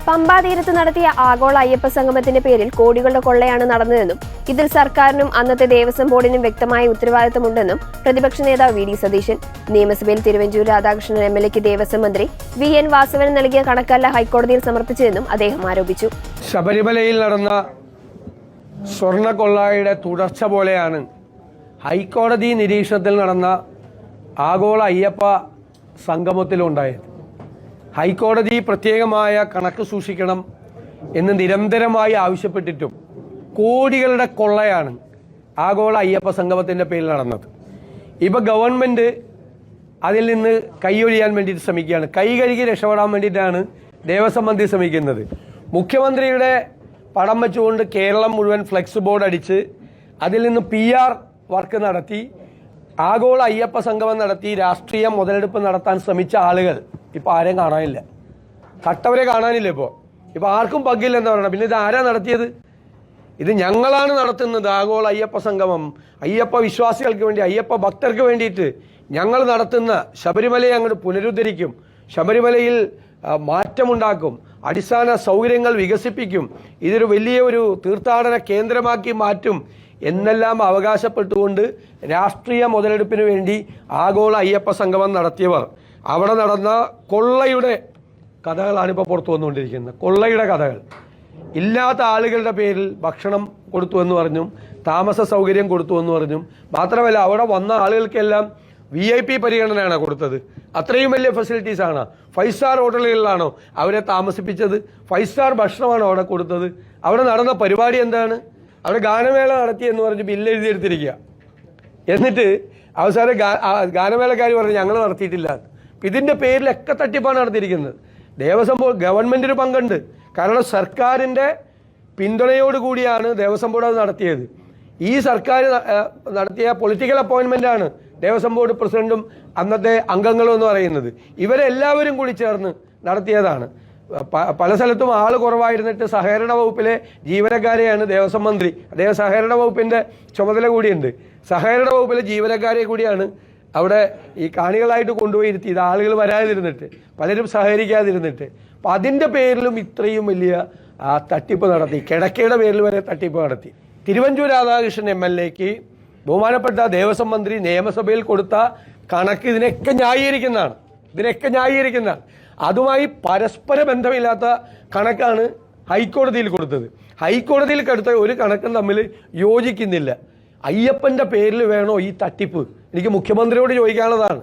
പമ്പാ തീരത്ത് നടത്തിയ ആഗോള അയ്യപ്പ സംഗമത്തിന്റെ പേരിൽ കോടികളുടെ കൊള്ളയാണ് നടന്നതെന്നും ഇതിൽ സർക്കാരിനും അന്നത്തെ ദേവസ്വം ബോർഡിനും വ്യക്തമായ ഉത്തരവാദിത്തമുണ്ടെന്നും പ്രതിപക്ഷ നേതാവ് വി ഡി സതീശൻ. നിയമസഭയിൽ തിരുവഞ്ചൂർ രാധാകൃഷ്ണൻ എംഎൽഎക്ക് ദേവസ്വം മന്ത്രി വി എൻ വാസവൻ നൽകിയ കണക്കല്ല ഹൈക്കോടതിയിൽ സമർപ്പിച്ചതെന്നും അദ്ദേഹം ആരോപിച്ചു. ശബരിമലയിൽ നടന്ന സ്വർണ്ണക്കൊള്ളയുടെ തുടർച്ച പോലെയാണ് ഹൈക്കോടതി നിരീക്ഷണത്തിൽ നടന്ന ആഗോള അയ്യപ്പ സംഗമത്തിലുണ്ടായത്. ഹൈക്കോടതി പ്രത്യേകമായ കണക്ക് സൂക്ഷിക്കണം എന്ന് നിരന്തരമായി ആവശ്യപ്പെട്ടിട്ടും കോടികളുടെ കൊള്ളയാണ് ആഗോള അയ്യപ്പ സംഗമത്തിൻ്റെ പേരിൽ നടന്നത്. ഇപ്പോൾ ഗവൺമെൻറ് അതിൽ നിന്ന് കൈയൊഴിയാൻ വേണ്ടിയിട്ട് ശ്രമിക്കുകയാണ്. കൈ കഴുകി രക്ഷപ്പെടാൻ വേണ്ടിയിട്ടാണ് ദേവസ്വം മന്ത്രി ശ്രമിക്കുന്നത്. മുഖ്യമന്ത്രിയുടെ പടം വെച്ചുകൊണ്ട് കേരളം മുഴുവൻ ഫ്ലെക്സ് ബോർഡ് അടിച്ച് അതിൽ നിന്ന് PR വർക്ക് നടത്തി ആഗോള അയ്യപ്പ സംഗമം നടത്തി രാഷ്ട്രീയ മുതലെടുപ്പ് നടത്താൻ ശ്രമിച്ച ആളുകൾ ഇപ്പോൾ ആരെയും കാണാനില്ല. കട്ടവരെ കാണാനില്ല. ഇപ്പോൾ ആർക്കും പങ്കില്ല എന്താ പറയുക. പിന്നെ ഇത് ആരാ നടത്തിയത്? ഇത് ഞങ്ങളാണ് നടത്തുന്നത്. ആഗോള അയ്യപ്പ സംഗമം അയ്യപ്പ വിശ്വാസികൾക്ക് വേണ്ടി, അയ്യപ്പ ഭക്തർക്ക് വേണ്ടിയിട്ട് ഞങ്ങൾ നടത്തുന്ന ശബരിമലയെ അങ്ങോട്ട് പുനരുദ്ധരിക്കും, ശബരിമലയിൽ മാറ്റമുണ്ടാക്കും, അടിസ്ഥാന സൗകര്യങ്ങൾ വികസിപ്പിക്കും, ഇതൊരു വലിയ ഒരു തീർത്ഥാടന കേന്ദ്രമാക്കി മാറ്റും എന്നെല്ലാം അവകാശപ്പെട്ടുകൊണ്ട് രാഷ്ട്രീയ മുതലെടുപ്പിന് വേണ്ടി ആഗോള അയ്യപ്പ സംഗമം നടത്തിയവർ അവിടെ നടന്ന കൊള്ളയുടെ കഥകളാണിപ്പോൾ പുറത്തു വന്നുകൊണ്ടിരിക്കുന്നത്. കൊള്ളയുടെ കഥകൾ. ഇല്ലാത്ത ആളുകളുടെ പേരിൽ ഭക്ഷണം കൊടുത്തു എന്ന് പറഞ്ഞും താമസ സൗകര്യം കൊടുത്തു എന്ന് പറഞ്ഞും മാത്രമല്ല അവിടെ വന്ന ആളുകൾക്കെല്ലാം VIP പരിഗണനയാണ് കൊടുത്തത്. അത്രയും വലിയ ഫെസിലിറ്റീസാണ്. 5 സ്റ്റാർ ഹോട്ടലുകളിലാണോ അവരെ താമസിപ്പിച്ചത്? 5 സ്റ്റാർ ഭക്ഷണമാണോ അവിടെ കൊടുത്തത്? അവിടെ നടന്ന പരിപാടി എന്താണ്? അവിടെ ഗാനമേള നടത്തി എന്ന് പറഞ്ഞ് ബില്ല് എഴുതിയെടുത്തിരിക്കുക. എന്നിട്ട് അവസാനം ഗാനമേളക്കാർ പറഞ്ഞു ഞങ്ങൾ നടത്തിയിട്ടില്ല. ഇതിൻ്റെ പേരിലൊക്കെ തട്ടിപ്പാണ് നടത്തിയിരിക്കുന്നത്. ദേവസ്വം ബോർഡ് ഗവൺമെൻറ്റിന് പങ്കുണ്ട്. കാരണം സർക്കാരിൻ്റെ പിന്തുണയോടുകൂടിയാണ് ദേവസ്വം ബോർഡ് അത് നടത്തിയത്. ഈ സർക്കാർ നടത്തിയ പൊളിറ്റിക്കൽ അപ്പോയിൻമെൻ്റാണ് ദേവസ്വം ബോർഡ് പ്രസിഡന്റും അന്നത്തെ അംഗങ്ങളും എന്ന് പറയുന്നത്. ഇവരെല്ലാവരും കൂടി ചേർന്ന് നടത്തിയതാണ്. പല സ്ഥലത്തും ആൾ കുറവായിരുന്നിട്ട് സഹകരണ വകുപ്പിലെ ജീവനക്കാരെയാണ് ദേവസ്വം മന്ത്രി, അദ്ദേഹം സഹകരണ വകുപ്പിൻ്റെ ചുമതല കൂടിയുണ്ട്, സഹകരണ വകുപ്പിലെ ജീവനക്കാരെ കൂടിയാണ് അവിടെ ഈ കാണികളായിട്ട് കൊണ്ടുപോയി ഇരുത്തിയത്. ആളുകൾ വരാതിരുന്നിട്ട്, പലരും സഹകരിക്കാതിരുന്നിട്ട്. അപ്പം അതിൻ്റെ പേരിലും ഇത്രയും വലിയ തട്ടിപ്പ് നടത്തി. കിടക്കയുടെ പേരിൽ വരെ തട്ടിപ്പ് നടത്തി. തിരുവഞ്ചൂർ രാധാകൃഷ്ണൻ MLAക്ക് ബഹുമാനപ്പെട്ട ദേവസ്വം മന്ത്രി നിയമസഭയിൽ കൊടുത്ത കണക്ക് ഇതിനൊക്കെ ന്യായീകരിക്കുന്നതാണ്. അതുമായി പരസ്പര ബന്ധമില്ലാത്ത കണക്കാണ് ഹൈക്കോടതിയിൽ കൊടുത്തത്. ഹൈക്കോടതിയിൽ കൊടുത്ത ഒരു കണക്കും തമ്മിൽ യോജിക്കുന്നില്ല. അയ്യപ്പൻ്റെ പേരിൽ വേണോ ഈ തട്ടിപ്പ്? എനിക്ക് മുഖ്യമന്ത്രിയോട് ചോദിക്കാനുള്ളതാണ്.